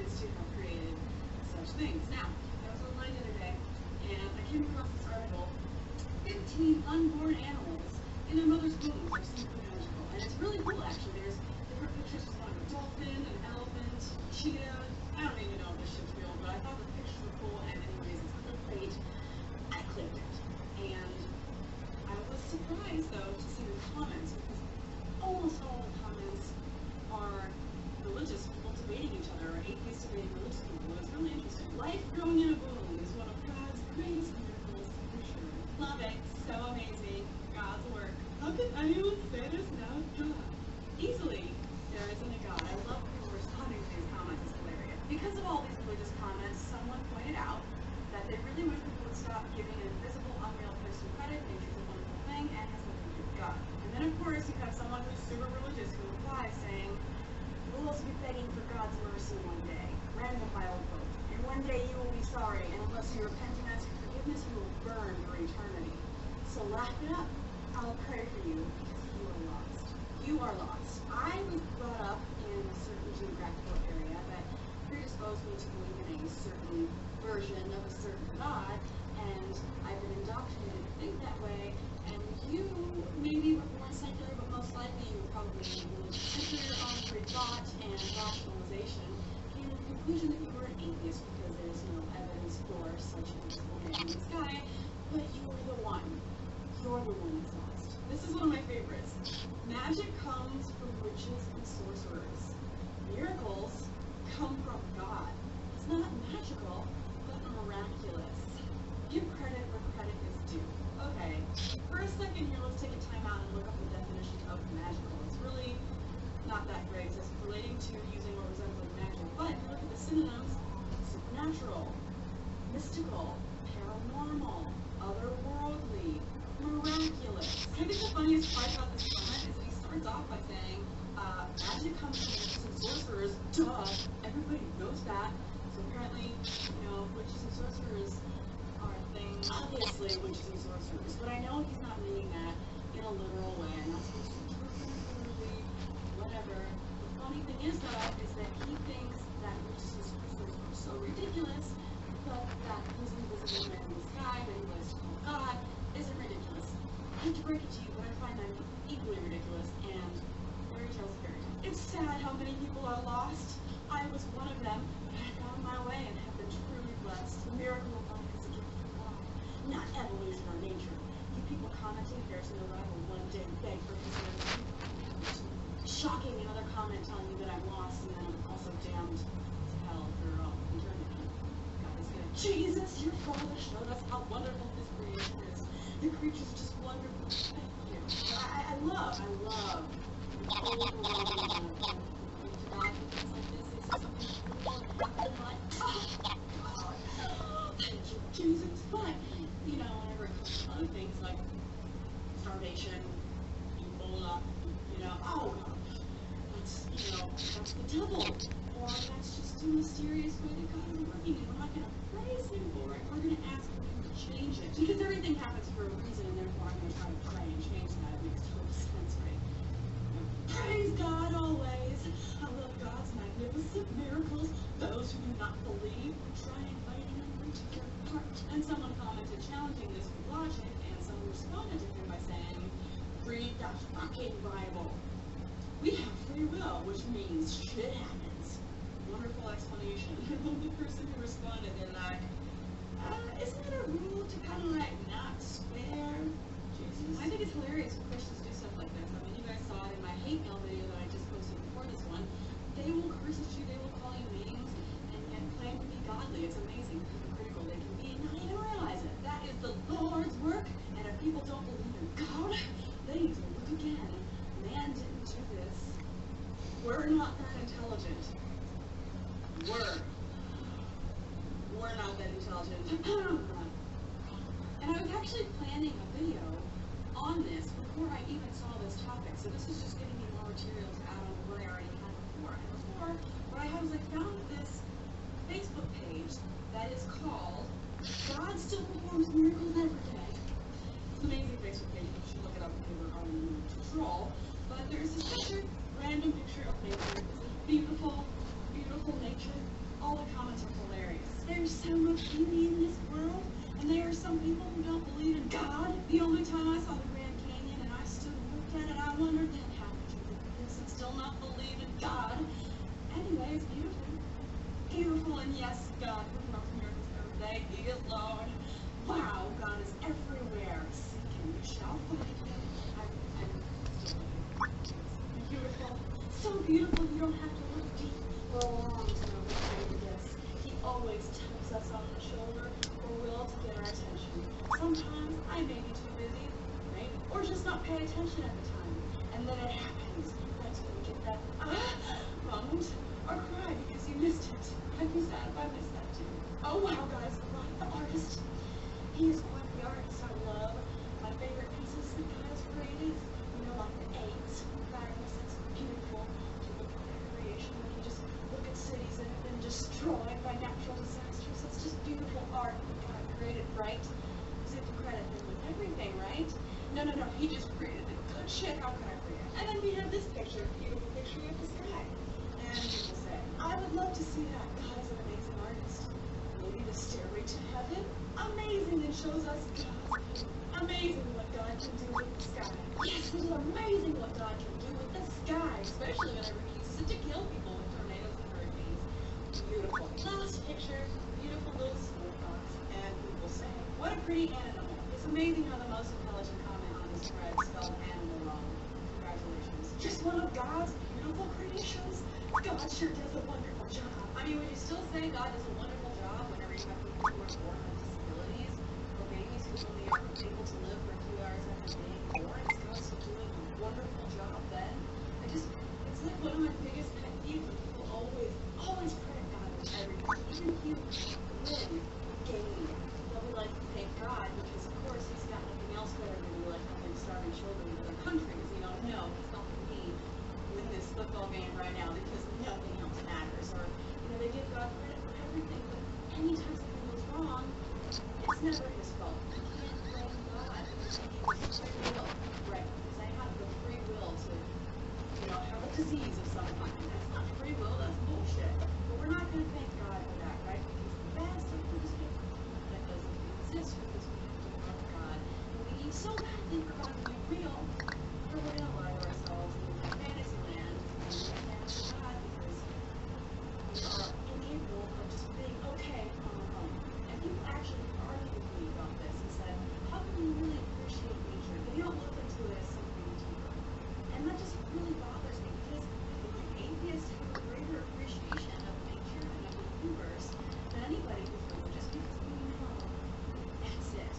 is to have created such things. Now, I was online the other day, and I came across this article, 15 unborn animals in their mother's womb are simply magical. And it's really cool, actually. There's different pictures of a dolphin, an elephant, cheetah. I don't even know if this shit's real, but I thought the pictures were cool, and anyways, it's clickbait. I clicked it. And I was surprised, though, to see the comments, because almost all the comments are religious people debating each other, or atheists debating religious people. It's really interesting. Life growing in a womb is one of God's greatest miracles, for sure. Love it. So amazing. God's work. How can anyone say there's no God? Easily, there isn't a God. I love people responding to these comments. It's hilarious. Because of all these religious comments, someone pointed out that they really wish people would stop giving an invisible, unreal person credit. Nature's a wonderful thing and has nothing to do with God. And then, of course, you have someone who's super religious who replies saying, "We'll also be begging for God's mercy one day." Random Bible quote. "And one day you will be sorry, and unless you repent and ask for forgiveness, you will burn for eternity. So laugh it up. I'll pray for you, because you are lost." You are lost. I was brought up in a certain geographical area that predisposed me to believe in a certain version of a certain God, and I've been indoctrinated to think that way. And you maybe were born secular, but most likely you were probably able to enter your own free thought and rationalization, came to the conclusion that you were an atheist because there's no evidence for such a visible man in the sky, but you are the one. You're the one that's lost. This is one of my favorites. Magic comes from witches and sorcerers. Miracles come from God. It's not magical, but miraculous. Give credit where credit is due. Okay, for a second here, let's take a time out and look up the definition of magical. It's really not that great. It's relating to using what resembles magic. But if you look at the synonyms, supernatural, mystical, paranormal, otherworldly, miraculous. I think the funniest part about this comment is that he starts off by saying, magic comes from witches and sorcerers. Duh, everybody knows that. So apparently, witches and sorcerers are a thing. Obviously, witches and sorcerers. But I know he's not meaning that in a literal way. I'm not supposed to literally, whatever. The funny thing is, though, is that he thinks that witches and sorcerers are so ridiculous, but that he's invisible man in the sky that he likes to call God isn't ridiculous. I hate to break it to you, but I find them equally ridiculous, and fairy tales, fairy tales. It's sad how many people are lost. I was one of them, but I found my way and have been truly blessed. The miracle of life is a gift from God, not evolution or nature. You people commenting, there's no God will one day beg for his mercy. Shocking, another comment telling me that I'm lost and then I'm also damned to hell for all eternity. God is good. Jesus, your Father showed us how wonderful his creation is. The creature's just wonderful. Thank you. I love overwhelming love. To God, things like this is something cool and happen like, thank you, Jesus. But, whenever it comes to other things like starvation, Ebola, oh gosh, that's the devil. Or that's just a mysterious way that God is working, and we're not going to praise him for it. We're going to ask him to change it. Because everything happens for a reason, and therefore I'm going to try to pray and change that. It makes total sense, right? Praise God always. I love God's magnificent miracles. Those who do not believe, try inviting him into their heart. And someone commented challenging this with logic, and someone responded to him by saying, "Read the fucking Bible. We have free will, which means shit happens." Wonderful explanation. I love the person who responded. They're like, isn't it a rule to kind of not spare Jesus? I think it's hilarious when Christians do stuff like this. I mean, you guys saw it in my hate mail video that I just posted before this one. They will curse at you, they will call you names, and yet claim to be godly. It's amazing how hypocritical they can be and not even realize it. That is the Lord's work, and if people don't believe in God, they need to look again. Man didn't do this. We're not that intelligent. We're not that intelligent. And I was actually planning a video on this before I even saw this topic. So this is just giving me more material to add on to what I already had before. And before, what I had was I found this Facebook page that is called God Still Performs Miracles Every Day. It's an amazing Facebook page. You should look it up if you were on to troll. But there's this picture, random picture of nature. It's beautiful, beautiful nature. so much beauty in this world, and there are some people who don't believe in God. The only time I saw the Grand Canyon and I stood and looked at it, I wondered then how could you look at this and still not believe in God? Anyway, it's beautiful. Beautiful, and yes, God works miracles every day. He is Lord. Wow, God is everywhere. Seek him, you shall find him. I'm still looking. Beautiful. So beautiful, you don't have to look deep or long to know the kind of this. He always taps us on the shoulder or will to get our attention. Sometimes I may be too busy, right? Or just not pay attention at the time. And then it happens. That's when you get that moment. Or cry because you missed it. I'd be sad if I missed that too. Oh wow, guys, the artist. He is quite the artist I love. My favorite pieces that God has created, you know, like the eggs. Fabulous, it's beautiful to look at that creation. When you just look at cities that have been destroyed by natural disasters. It's just beautiful art that God created, right? As if to credit him with everything, right? No, he just created the good shit. How could I forget? And then we have this picture, beautiful picture of the sky. And people say, I would love to see that. God is an amazing artist. Maybe the Stairway to Heaven? Amazing, it shows us God. Amazing what God can do with the sky. Yes, it is amazing what God can do with the sky, especially whenever he uses it to kill people with tornadoes and hurricanes. Beautiful. Last picture, beautiful little smallpox. And people say, what a pretty animal. It's amazing how the most intelligent comment on this thread spelled animal wrong. Congratulations. Just one of God's beautiful creations. God sure does a wonderful job. I mean, would you still say God does a wonderful job whenever you have people who are born with disabilities or babies who only are able to live for a few hours after being born? Is God still doing a wonderful job then? It's like one of my biggest pet peeves when people always credit God with everything. Even if you win a game, they'll be like, thank God, because of course he's got nothing else better to do, like helping starving children in other countries. You know, no, he's helping me win this football game right now because nothing else matters. Or, you know, they give God credit for everything, but anytime something goes wrong, it's never his fault. You can't blame God because he gave us free will. Right, because I have the free will to, you know, have a disease of some kind. That's not free will, that's bullshit. But we're not going to thank God for that, right? Because the best of those gifts that doesn't exist because we have to love God. And we need so badly for God to be real, or we're going to lie to ourselves and live in fantasy land. And we can't ask God because we are incapable of just being okay on our own. And people actually argue with me about this and said, how can you really appreciate nature? They don't look into it as something deeper. And that just really bothers me because I feel like atheists have a greater appreciation of nature and of the universe than anybody who's religious because we know that's it.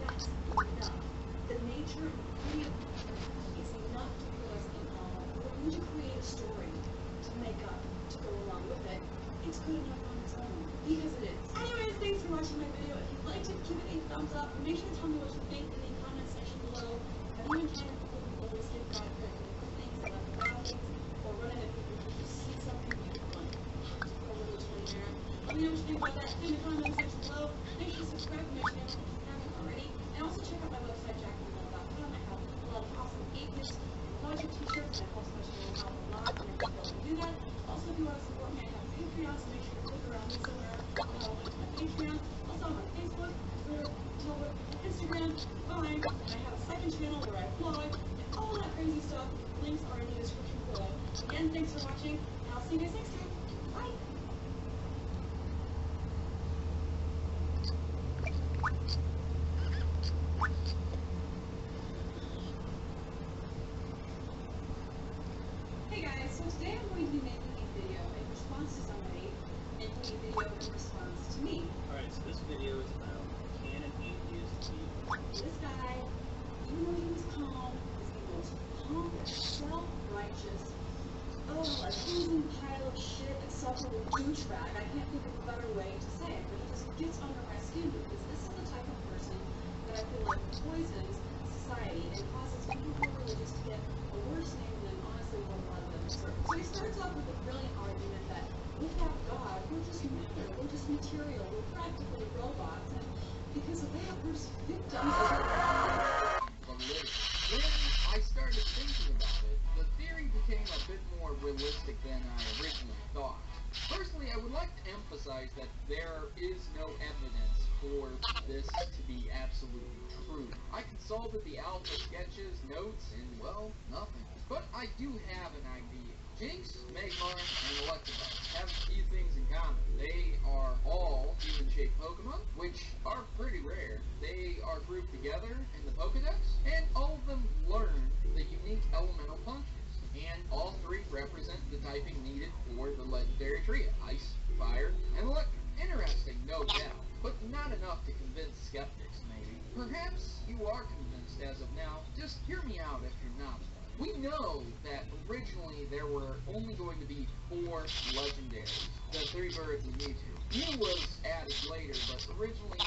That's enough. The nature and the beauty of nature is enough to put us in awe. We don't need to create a story to make up, to go along with it. It's good enough on its own, because it is. Anyways, thanks for watching my video. If you'd like to give it a thumbs up, make sure to tell me what you think in the comment section below. I'm even trying to people who always give God credit for good things, I love the bad things, or run into people who just see something beautiful and have to put a little twin there. Let me know what you think about that in the comment section below. Make sure to subscribe to my channel if you haven't already. And also check out my website, jackmanwell.com. I have a lot of awesome atheist and poetry t-shirts, and I post my channel out a lot, and if you don't do that. Also, if you want to support me, I have Patreon, so make sure to click around me somewhere. I'll have a link to my Patreon. Also, I'm on Facebook, Twitter, Tumblr, Instagram, Vine, and I have a second channel where I vlog, and all that crazy stuff. Links are in the description below. Again, thanks for watching, and I'll see you guys next time. Bye! Hey guys, so today I'm going to be making a video in response to somebody making a video in response to me. Alright, so this video is about can an atheist be? This guy, even though he was calm, is the most pompous, self-righteous, accusing pile of shit, insufferable douchebag. I can't think of a better way to say it, but he just gets under my skin because this is the type of person that I feel like poisons society and causes people who are religious to get a worse name than honestly what a lot of them deserve. So he starts off with a brilliant argument that without God, we're just matter, we're just material, we're practically robots, and because of that, we're just victims of When I started thinking about it, the theory became a bit more realistic than I originally thought. Firstly, I would like to emphasize emphasize that there is no evidence for this to be absolutely true. I consulted the alpha sketches, notes, and, well, nothing. But I do have an idea. Jinx, Magmar, and Electabuzz have a few things in common. They are all human-shaped Pokemon, which are pretty rare. They are grouped together in the Pokedex, and all of them learn the unique elemental punches. And all three represent the typing needed for the legendary trio: Ice, Fire, and Electric. Interesting, no doubt, but not enough to convince skeptics, maybe. Perhaps you are convinced as of now. Just hear me out if you're not. We know that originally there were only going to be 4 legendaries, the 3 birds and Mewtwo. Mew was added later, but originally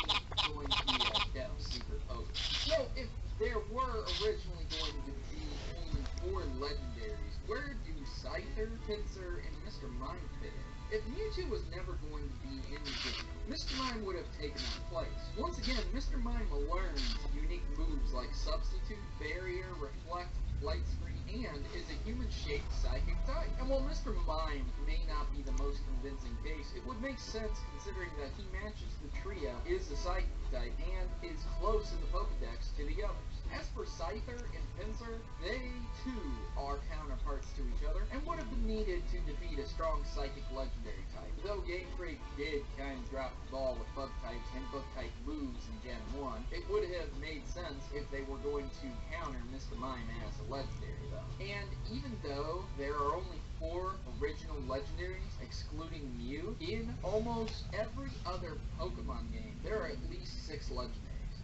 going to be a kept secret Pokemon. So if there were originally going to be only 4 legendaries, where do Scyther, Pinsir, and Mr. Mime fit in? If Mewtwo was never going to be in the game, Mr. Mime would have taken that place. Once again, Mr. Mime learns unique moves like Substitute, Barrier, Reflect, Light Screen, and is a human-shaped psychic type. And while Mr. Mime may not be the most convincing case, it would make sense considering that he matches the trio, is a psychic type, and is close in the Pokedex to the others. As for Scyther and Pinsir, they too are counterparts to each other, and would have been needed to defeat a strong psychic legendary type. Though Game Freak did kind of drop the ball with bug types and bug type moves in Gen 1, it would have made sense if they were going to counter Mr. Mime as a legendary though. And even though there are only 4 original legendaries, excluding Mew, in almost every other Pokemon game, there are at least 6 legendaries.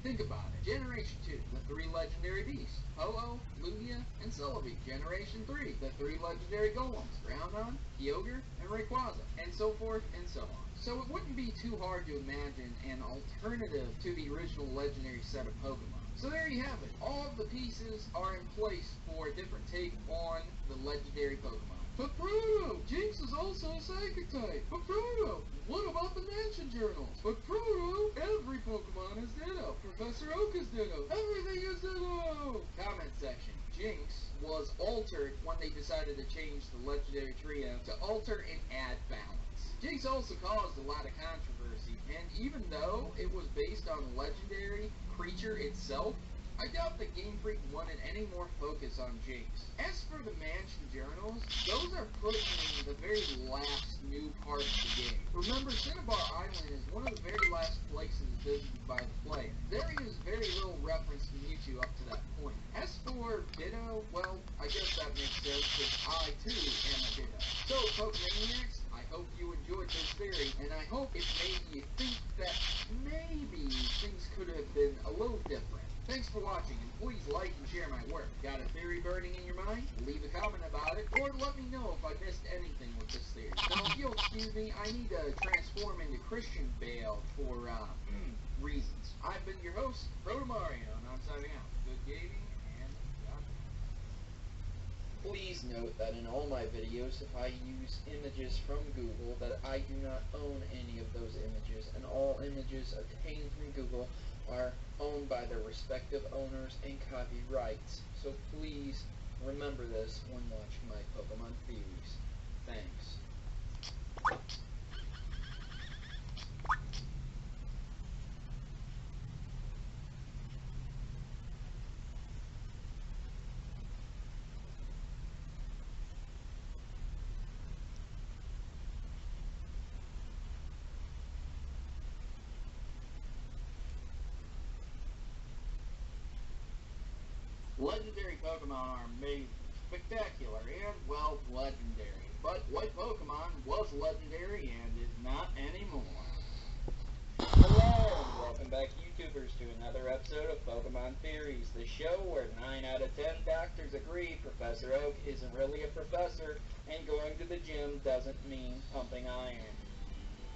Think about it. Generation 2, the 3 legendary beasts: Ho-Oh, Lugia, and Celebi. Generation 3, the 3 legendary golems: Groudon, Kyogre, and Rayquaza, and so forth and so on. So it wouldn't be too hard to imagine an alternative to the original legendary set of Pokemon. So there you have it. All of the pieces are in place for a different take on the legendary Pokemon. But Frodo, Jinx is also a psychic type. But Frodo, what about the Mansion Journals? But Frodo, every Pokemon is Ditto. Professor Oak is Ditto. Everything is Ditto. Comment section. Jinx was altered when they decided to change the legendary trio to alter and add balance. Jinx also caused a lot of controversy, and even though it was based on the legendary creature itself, I doubt that Game Freak wanted any more focus on Jinx. As for the Mansion Journals, those are put in the very last new part of the game. Remember, Cinnabar Island is one of the very last places visited by the player. There is very little reference to Mewtwo up to that point. As for Ditto, well, I guess that makes sense, because I too am a Ditto. So, Pokemaniacs, I hope you enjoyed this theory, and I hope it made you think that maybe things could have been a little different. Thanks for watching, and please like and share my work. Got a theory burning in your mind? Leave a comment about it, or let me know if I missed anything with this theory. Now, if you'll excuse me, I need to transform into Christian Bale for, reasons. I've been your host, Mario, and I'm signing out. Good gaming, and God bless. Please note that in all my videos, if I use images from Google, that I do not own any of those images, and all images obtained from Google are owned by their respective owners and copyrights. So please remember this when watching my Pokemon theories. Thanks. Legendary Pokemon are amazing, spectacular, and, well, legendary. But what Pokemon was legendary and is not anymore? Hello, and welcome back, YouTubers, to another episode of Pokemon Theories, the show where 9 out of 10 doctors agree Professor Oak isn't really a professor, and going to the gym doesn't mean pumping iron.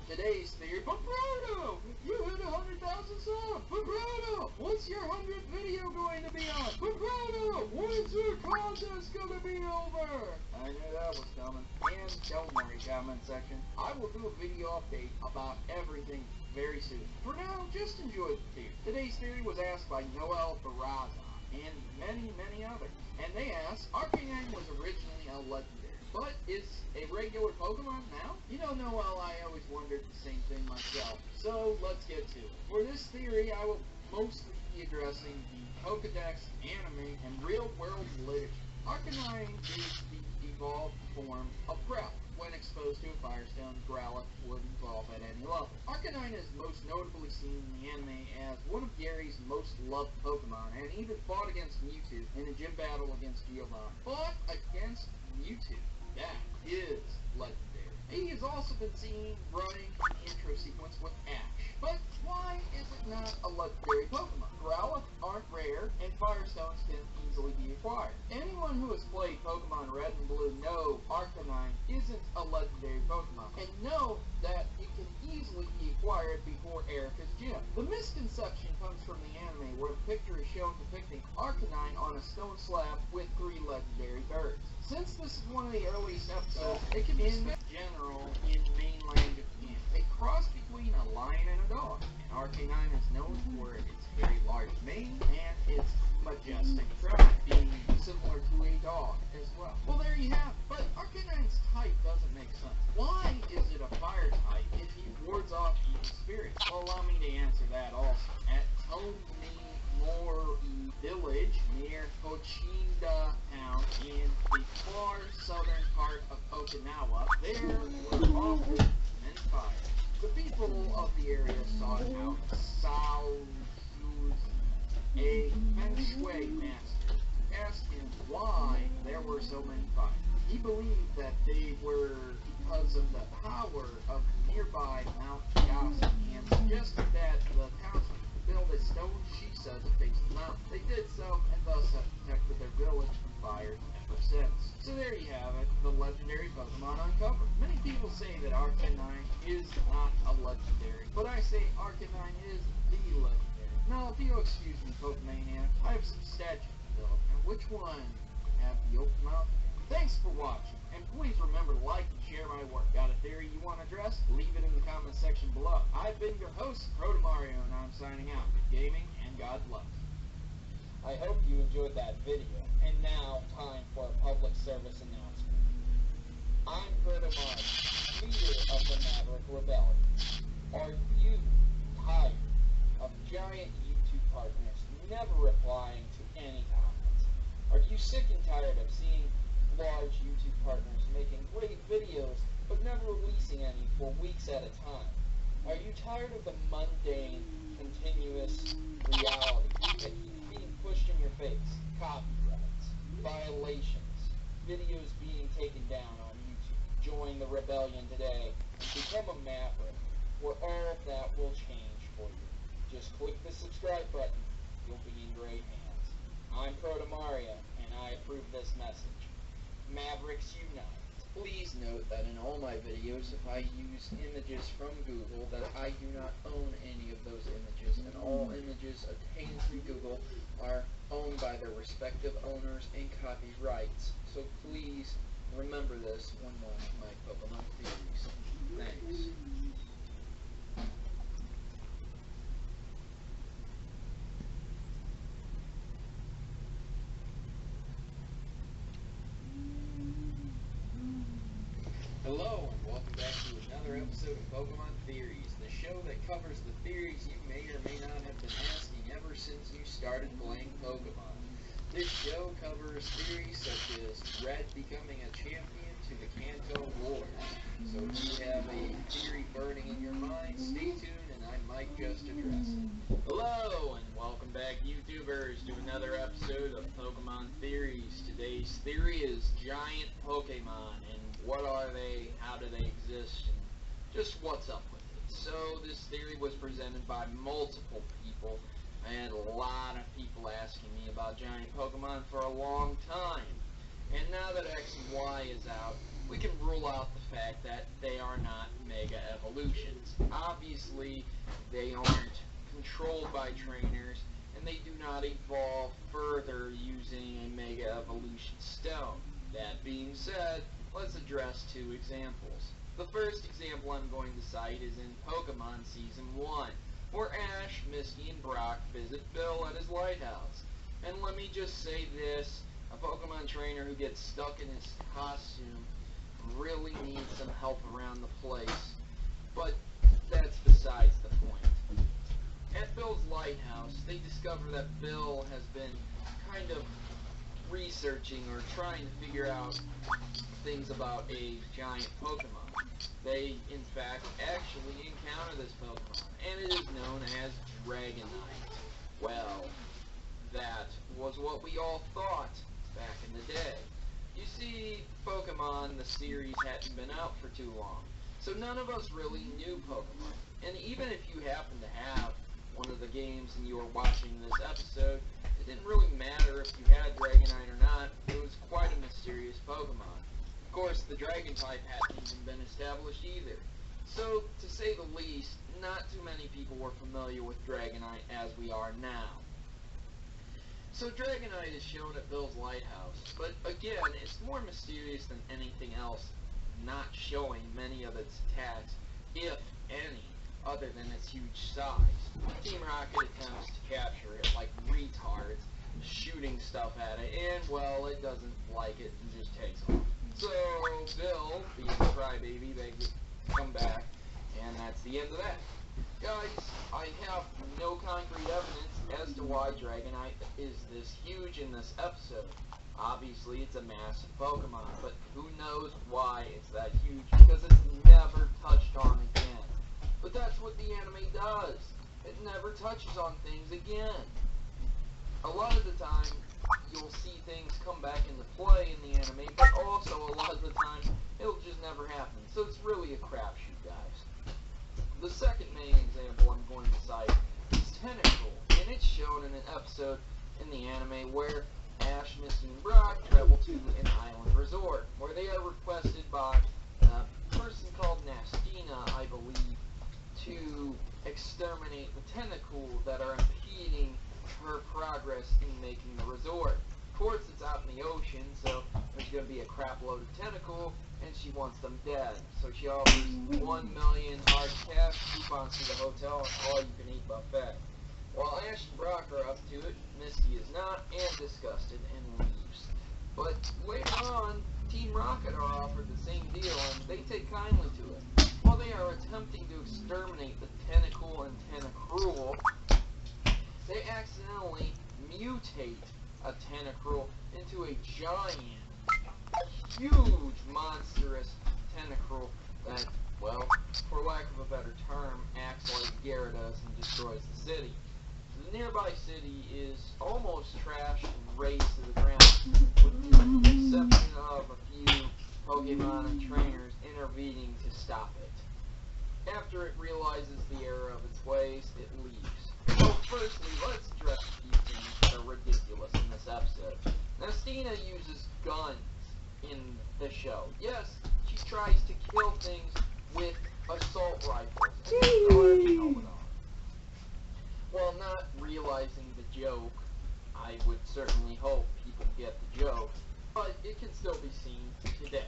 Today's theory, but Bruno, you hit 100,000 subs. But Bruno, what's your 100th video going to be on? But Bruno, when's your contest going to be over? I knew that was coming. And don't worry, comment section. I will do a video update about everything very soon. For now, just enjoy the theory. Today's theory was asked by Noel Barraza and many, many others. And they asked, Arcanine was originally a legendary. but is a regular Pokemon now? You don't know, well, I always wondered the same thing myself. So let's get to it. For this theory, I will mostly be addressing the Pokedex, anime, and real-world literature. Arcanine is the evolved form of Growlithe. When exposed to a Firestone, Growlithe would evolve at any level. Arcanine is most notably seen in the anime as one of Gary's most loved Pokemon, and even fought against Mewtwo in a gym battle against Giovanni. Fought against Mewtwo. That is legendary. He has also been seen running an intro sequence with Ash. But why is it not a legendary Pokemon? Growlithe aren't rare, and Firestones can easily be acquired. Anyone who has played Pokemon Red and Blue know Arcanine isn't a legendary Pokemon, and know that it can easily be acquired before Erica's gym. The misconception comes from the anime where the picture is shown depicting Arcanine on a stone slab with 3 legendary birds. Since this is one of the earliest episodes, it can be in general in mainland Japan. A cross between a lion and a dog. And Arcanine is known for its very large mane and its majestic trunk being similar to a dog as well. Well, there you have it. But Arcanine's type doesn't make sense. Why is it a fire type if he wards off evil spirits? Well, allow me to answer that also. At Tomimori village near Pochinda town in the far southern part of Okinawa, there were often many fires. The people of the area sought out Saozuzi, a feng shui master, to ask him why there were so many fires. He believed that they were because of the power of nearby Mount Yasa, and suggested that the townspeople build a stone Shisa to face the mountain. They did so, and thus have protected their village from fires ever since. So there you have it, the legendary Pokemon uncovered. Many people say that Arcanine is not a legendary, but I say Arcanine is the legendary. Now, if you'll excuse me, Pokemaniac, I have some statues to build, and which one have the open mouth? Thanks for watching, and please remember to like and share my work. Got a theory you want to address? Leave it in the comment section below. I've been your host, Mario, and I'm signing out. Good gaming, and God bless. I hope you enjoyed that video. And now, time for a public service announcement. I'm Mario, leader of the Maverick Rebellion. Are you tired of giant YouTube partners never replying to any comments? Are you sick and tired of seeing large YouTube partners making great videos but never releasing any for weeks at a time? Are you tired of the mundane, continuous reality that keeps being pushed in your face? Copyrights, violations, videos being taken down on YouTube. Join the rebellion today and become a maverick, where all of that will change for you. Just click the subscribe button. You'll be in great hands. I'm Mario, and I approve this message. Mavericks unite. Please note that in all my videos, if I use images from Google, that I do not own any of those images, and all images obtained from Google are owned by their respective owners and copyrights. So please remember this when watching my Pokemon theories. Thanks. Hello, and welcome back to another episode of Pokemon Theories, the show that covers the theories you may or may not have been asking ever since you started playing Pokemon. This show covers theories such as Red becoming a champion to the Kanto Wars. So if you have a theory burning in your mind, stay tuned and I might just address it. Hello, and welcome back, YouTubers, to another episode of Pokemon Theories. Today's theory is giant Pokemon, and what are they, how do they exist, and just what's up with it. So this theory was presented by multiple people. I had a lot of people asking me about giant Pokemon for a long time. And now that X and Y is out, we can rule out the fact that they are not Mega Evolutions. Obviously, they aren't controlled by trainers, and they do not evolve further using a Mega Evolution stone. That being said, let's address 2 examples. The first example I'm going to cite is in Pokemon Season 1, where Ash, Misty, and Brock visit Bill at his lighthouse. And let me just say this, a Pokemon trainer who gets stuck in his costume really needs some help around the place, but that's besides the point. At Bill's lighthouse, they discover that Bill has been kind of researching or trying to figure out things about a giant Pokemon. They, in fact, actually encounter this Pokemon, and it is known as Dragonite. Well, that was what we all thought back in the day. You see, Pokemon, the series, hadn't been out for too long, so none of us really knew Pokemon. And even if you happen to have one of the games and you were watching this episode, it didn't really matter if you had Dragonite or not. It was quite a mysterious Pokemon. Of course, the Dragon type hadn't even been established either. So, to say the least, not too many people were familiar with Dragonite as we are now. So Dragonite is shown at Bill's lighthouse, but again, it's more mysterious than anything else, not showing many of its attacks, if any, other than its huge size. Team Rocket attempts to capture it like retards, shooting stuff at it, and well, it doesn't like it and just takes off. So Bill, being a crybaby, begs it to come back, and that's the end of that. Guys, I have no concrete evidence as to why Dragonite is this huge in this episode. Obviously, it's a massive Pokemon, but who knows why it's that huge, because it's never touched on again. But that's what the anime does. It never touches on things again. A lot of the time, you'll see things come back into play in the anime, but also a lot of the time, it'll just never happen. So it's really a crapshoot, guys. The second main example I'm going to cite is Tentacle, and it's shown in an episode in the anime where Ash, Misty, and Brock travel to an island resort, where they are requested by a person called Nastina, I believe, to exterminate the tentacles that are impeding her progress in making the resort. Of course, it's out in the ocean, so there's going to be a crap load of tentacle, and she wants them dead. So she offers 1 million hard cash coupons to the hotel and all-you-can-eat buffet. While Ash and Brock are up to it, Misty is not, and disgusted, and leaves. But later on, Team Rocket are offered the same deal, and they take kindly to it. While they are attempting to exterminate the Tentacle and Tentacruel, they accidentally mutate a Tentacruel into a giant, huge, monstrous Tentacruel that, well, for lack of a better term, acts like Gyarados and destroys the city. The nearby city is almost trashed and razed to the ground, with the exception of a few Pokemon and trainers intervening to stop it. After it realizes the error of its ways, it leaves. So firstly, let's address a few things that are ridiculous in this episode. Nastina uses guns in the show. Yes, she tries to kill things with assault rifles and an army helmet on. While not realizing the joke, I would certainly hope people get the joke, but it can still be seen today.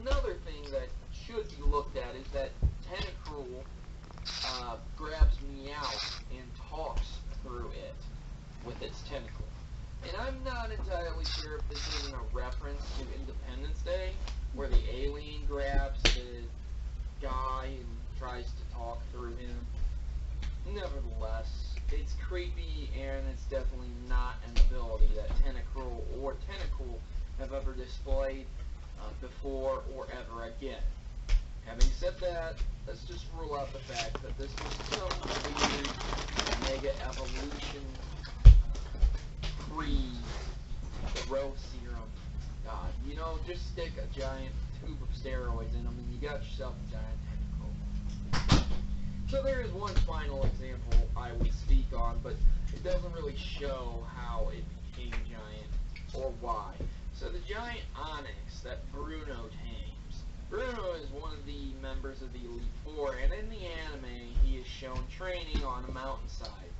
Another thing that should be looked at is that Tentacruel grabs Meowth and talks through it with its tentacle. And I'm not entirely sure if this isn't a reference to Independence Day, where the alien grabs the guy and tries to talk through him. Nevertheless, it's creepy, and it's definitely not an ability that Tentacruel or Tentacle have ever displayed before or ever again. Having said that, let's just rule out the fact that this was some weird mega evolution pre-growth serum. God, you know, just stick a giant tube of steroids in them and you got yourself a giant tentacle. So there is one final example I would speak on, but it doesn't really show how it became giant or why. So the giant Onyx that Bruno tames. Bruno is one of the members of the Elite Four, and in the anime, he is shown training on a mountainside.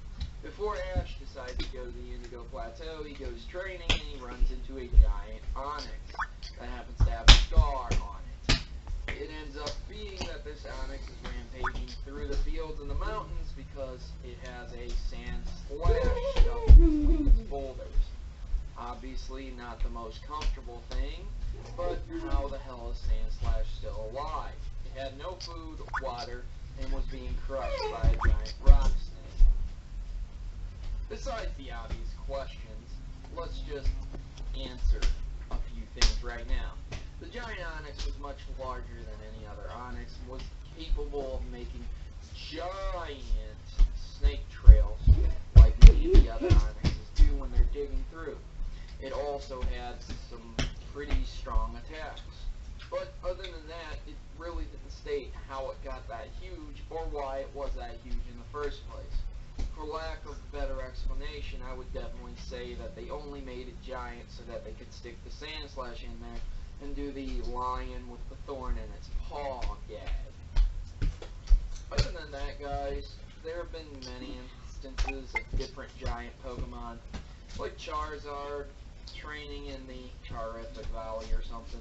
Before Ash decides to go to the Indigo Plateau, he goes training and he runs into a giant Onyx that happens to have a scar on it. It ends up being that this Onyx is rampaging through the fields and the mountains because it has a sand splash shoved between its boulders. Obviously not the most comfortable thing, but how the hell is Sandslash still alive? It had no food, water, and was being crushed by a giant rock snake. Besides the obvious questions, let's just answer a few things right now. The giant onyx was much larger than any other onyx and was capable of making giant snake trails like many of the other onyxes do when they're digging through. It also had some pretty strong attacks. But other than that, it really didn't state how it got that huge or why it was that huge in the first place. For lack of a better explanation, I would definitely say that they only made it giant so that they could stick the Sandslash in there and do the lion with the thorn in its paw gag. Other than that, guys, there have been many instances of different giant Pokemon, like Charizard training in the Terrific Valley or something.